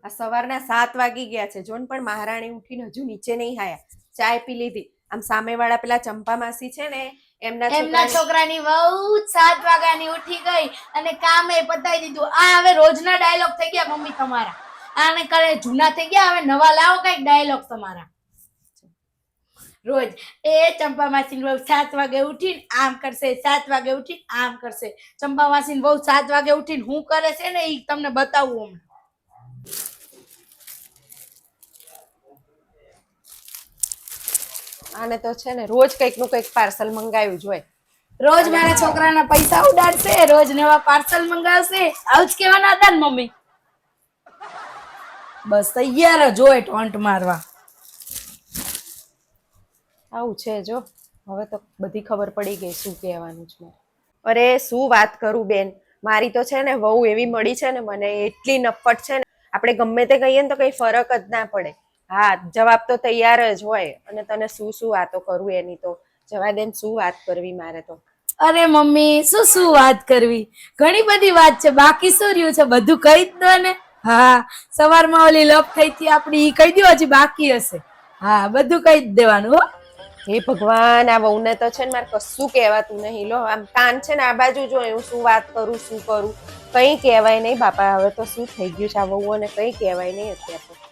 આ સવારના 7 વાગી ગયા છે. જોન પણ મહારાણી ઉઠીને હજુ નીચે નહીં આયા. ચાય પી લીધી. આમ સામેવાળા પેલા ચંપા માસી છે ને એમના છોકરાની વહુ 7 વાગ્યાની ઉઠી ગઈ અને કામે પતાવી દીધું. આ હવે રોજના ડાયલોગ થઈ ગયા મમ્મી તમારા. આને કરે જૂના થઈ ગયા, હવે નવા લાવો કઈક ડાયલોગ તમારા. રોજ એ ચંપા માસીની વહુ 7 વાગે ઉઠીને આમ કરશે, 7 વાગે ઉઠીને આમ કરશે. ચંપા માસીની વહુ 7 વાગે ઉઠીને હું કરે છે ને એ તમને બતાવું હમણાં. આને તો છે ને રોજ કંઈક નું કંઈક પાર્સલ મંગાવ્યું જ હોય. રોજ મારા છોકરાના પૈસા ઉડાડશે, રોજ નવા પાર્સલ મંગાવશે. આવું જ કહેવાના હતા ને મમ્મી? બસ તૈયાર જ હોય ટોન્ટ મારવા. આવું છે જો. હવે તો બધી ખબર પડી ગઈ શું કહેવાનું છે. અરે શું વાત કરું બેન, મારી તો છે ને વહુ એવી મળી છે ને મને, એટલી નફ્ફટ છે ને, આપણે ગમે તે કહીએ ને તો કઈ ફરક જ ના પડે. હા, જવાબ તો તૈયાર જ હોય. અને તને શું શું વાતો કરું એની તો જવા દે ને, શું વાત કરવી મારે તો. અરે મમ્મી શું વાત કરવી, ઘણી બધી વાત છે. બાકી શું રહ્યું છે, બધું કહી જ દો ને. હા, સવારમાં ઓલી લપ થઈ હતી આપડી, ઈ કહી દો, હજી બાકી હશે. હા, બધું કહી જ દેવાનું હો. હે ભગવાન, આ વહુને તો છે ને મારે કશું કહેવાતું નહીં લો. આમ કાન છે ને આ બાજુ જો, હું શું વાત કરું શું કરું, કઈ કહેવાય નહીં બાપા. હવે તો શું થઈ ગયું છે આ વહુઓને, કઈ કહેવાય નહીં અત્યારે તો.